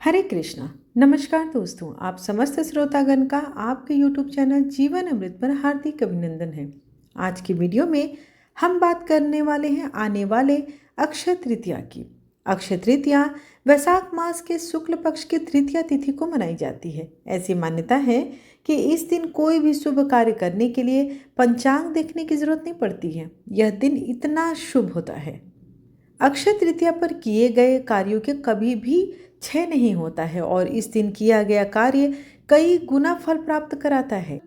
हरे कृष्णा। नमस्कार दोस्तों, आप समस्त श्रोतागण का आपके YouTube चैनल जीवन अमृत पर हार्दिक अभिनंदन है। आज की वीडियो में हम बात करने वाले हैं आने वाले अक्षय तृतीया की। अक्षय तृतीया वैशाख मास के शुक्ल पक्ष की तृतीया तिथि को मनाई जाती है। ऐसी मान्यता है कि इस दिन कोई भी शुभ कार्य करने के लिए पंचांग देखने की जरूरत नहीं पड़ती है। यह दिन इतना शुभ होता है। अक्षय तृतीया पर किए गए कार्यों के कभी भी क्षय नहीं होता है और इस दिन किया गया कार्य कई गुना फल प्राप्त कराता है।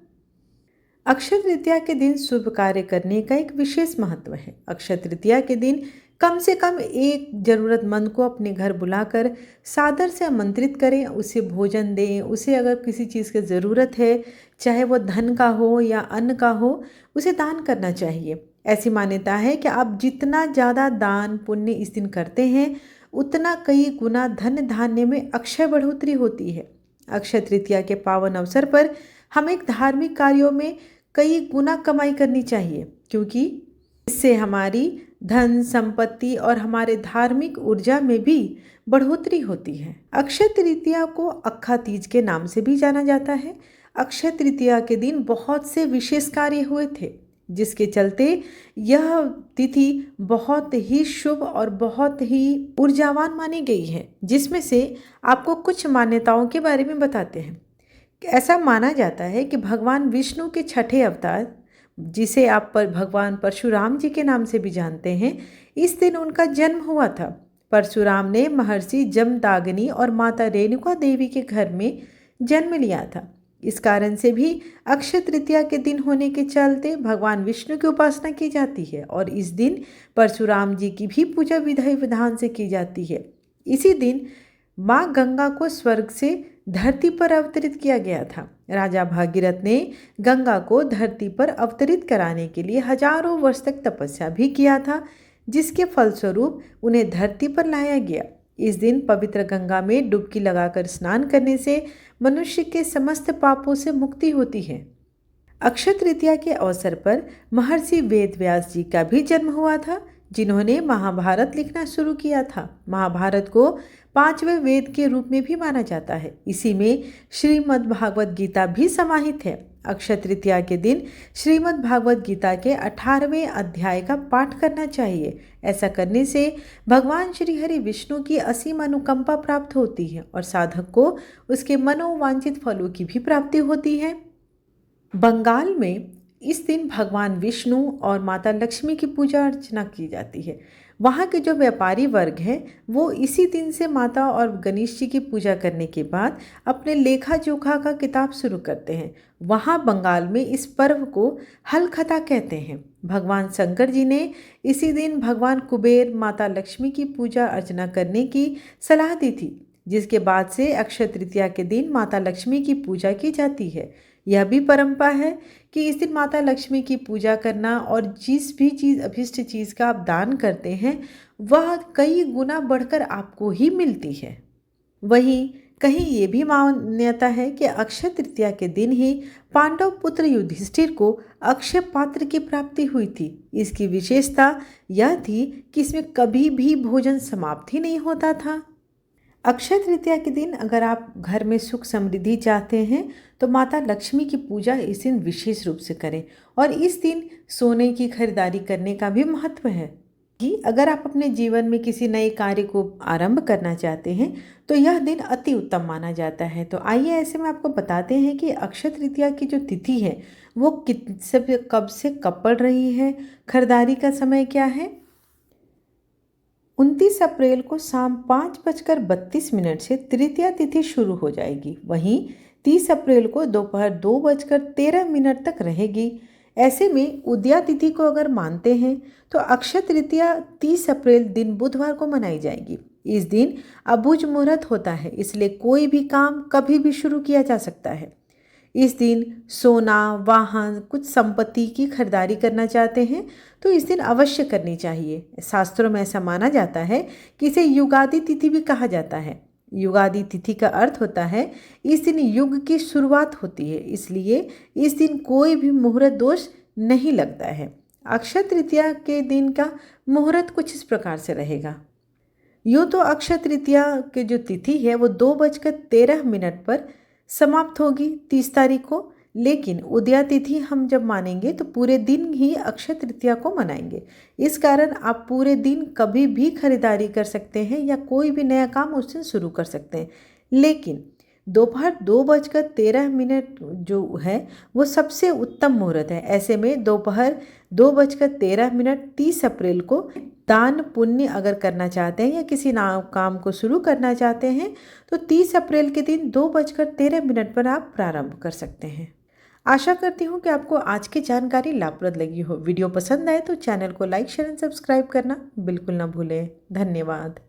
अक्षय तृतीया के दिन शुभ कार्य करने का एक विशेष महत्व है। अक्षय तृतीया के दिन कम से कम एक जरूरतमंद को अपने घर बुलाकर सादर से आमंत्रित करें, उसे भोजन दें, उसे अगर किसी चीज़ की ज़रूरत है, चाहे वो धन का हो या अन्न का हो, उसे दान करना चाहिए। ऐसी मान्यता है कि आप जितना ज़्यादा दान पुण्य इस दिन करते हैं, उतना कई गुना धन धान्य में अक्षय बढ़ोतरी होती है। अक्षय तृतीया के पावन अवसर पर हमें धार्मिक कार्यों में कई गुना कमाई करनी चाहिए, क्योंकि इससे हमारी धन संपत्ति और हमारे धार्मिक ऊर्जा में भी बढ़ोतरी होती है। अक्षय तृतीया को अक्खा तीज के नाम से भी जाना जाता है। अक्षय तृतीया के दिन बहुत से विशेष कार्य हुए थे, जिसके चलते यह तिथि बहुत ही शुभ और बहुत ही ऊर्जावान मानी गई है। जिसमें से आपको कुछ मान्यताओं के बारे में बताते हैं। ऐसा माना जाता है कि भगवान विष्णु के छठे अवतार, जिसे आप पर भगवान परशुराम जी के नाम से भी जानते हैं, इस दिन उनका जन्म हुआ था। परशुराम ने महर्षि जमदाग्नि और माता रेणुका देवी के घर में जन्म लिया था। इस कारण से भी अक्षय तृतीया के दिन होने के चलते भगवान विष्णु की उपासना की जाती है और इस दिन परशुराम जी की भी पूजा विधि विधान से की जाती है। इसी दिन माँ गंगा को स्वर्ग से धरती पर अवतरित किया गया था। राजा भागीरथ ने गंगा को धरती पर अवतरित कराने के लिए हजारों वर्ष तक तपस्या भी किया था, जिसके फलस्वरूप उन्हें धरती पर लाया गया। इस दिन पवित्र गंगा में डुबकी लगाकर स्नान करने से मनुष्य के समस्त पापों से मुक्ति होती है। अक्षय तृतीया के अवसर पर महर्षि वेदव्यास जी का भी जन्म हुआ था, जिन्होंने महाभारत लिखना शुरू किया था। महाभारत को पांचवें वेद के रूप में भी माना जाता है। इसी में श्रीमद् भागवत गीता भी समाहित है। अक्षय तृतीया के दिन श्रीमद् भागवत गीता के 18वें अध्याय का पाठ करना चाहिए। ऐसा करने से भगवान श्री हरि विष्णु की असीम अनुकंपा प्राप्त होती है और साधक को उसके मनोवांछित फलों की भी प्राप्ति होती है। बंगाल में इस दिन भगवान विष्णु और माता लक्ष्मी की पूजा अर्चना की जाती है। वहाँ के जो व्यापारी वर्ग है वो इसी दिन से माता और गणेश जी की पूजा करने के बाद अपने लेखा जोखा का किताब शुरू करते हैं। वहाँ बंगाल में इस पर्व को हलखता कहते हैं। भगवान शंकर जी ने इसी दिन भगवान कुबेर माता लक्ष्मी की पूजा अर्चना करने की सलाह दी थी, जिसके बाद से अक्षय तृतीया के दिन माता लक्ष्मी की पूजा की जाती है। यह भी परंपरा है कि इस दिन माता लक्ष्मी की पूजा करना और जिस भी चीज़ अभिष्ट चीज़ का आप दान करते हैं वह कई गुना बढ़कर आपको ही मिलती है। वहीं कहीं ये भी मान्यता है कि अक्षय तृतीया के दिन ही पांडव पुत्र युधिष्ठिर को अक्षय पात्र की प्राप्ति हुई थी। इसकी विशेषता यह थी कि इसमें कभी भी भोजन समाप्त ही नहीं होता था। अक्षय तृतीया के दिन अगर आप घर में सुख समृद्धि चाहते हैं तो माता लक्ष्मी की पूजा इस दिन विशेष रूप से करें और इस दिन सोने की खरीदारी करने का भी महत्व है कि अगर आप अपने जीवन में किसी नए कार्य को आरंभ करना चाहते हैं तो यह दिन अति उत्तम माना जाता है। तो आइए ऐसे में आपको बताते हैं कि अक्षय तृतीया की जो तिथि है वो कब से कब पड़ रही है, खरीदारी का समय क्या है। 29 अप्रैल को शाम 5:32 से तृतीया तिथि शुरू हो जाएगी। वहीं 30 अप्रैल को दोपहर 2:13 तक रहेगी। ऐसे में उदया तिथि को अगर मानते हैं तो अक्षय तृतीया 30 अप्रैल दिन बुधवार को मनाई जाएगी। इस दिन अबुझ मुहूर्त होता है, इसलिए कोई भी काम कभी भी शुरू किया जा सकता है। इस दिन सोना, वाहन, कुछ संपत्ति की खरीदारी करना चाहते हैं तो इस दिन अवश्य करनी चाहिए। शास्त्रों में ऐसा माना जाता है कि इसे युगादि तिथि भी कहा जाता है। युगादि तिथि का अर्थ होता है इस दिन युग की शुरुआत होती है, इसलिए इस दिन कोई भी मुहूर्त दोष नहीं लगता है। अक्षय तृतीया के दिन का मुहूर्त कुछ इस प्रकार से रहेगा। यूँ तो अक्षय तृतीया की जो तिथि है वो 2:13 पर समाप्त होगी 30 तारीख को, लेकिन उदया तिथि हम जब मानेंगे तो पूरे दिन ही अक्षय तृतीया को मनाएंगे। इस कारण आप पूरे दिन कभी भी खरीदारी कर सकते हैं या कोई भी नया काम उस दिन शुरू कर सकते हैं। लेकिन दोपहर 2:13 जो है वो सबसे उत्तम मुहूर्त है। ऐसे में दोपहर 2:13 30 अप्रैल को दान पुण्य अगर करना चाहते हैं या किसी काम को शुरू करना चाहते हैं तो 30 अप्रैल के दिन 2:13 पर आप प्रारंभ कर सकते हैं। आशा करती हूँ कि आपको आज की जानकारी लाभप्रद लगी हो। वीडियो पसंद आए तो चैनल को लाइक शेयर एंड सब्सक्राइब करना बिल्कुल ना भूलें। धन्यवाद।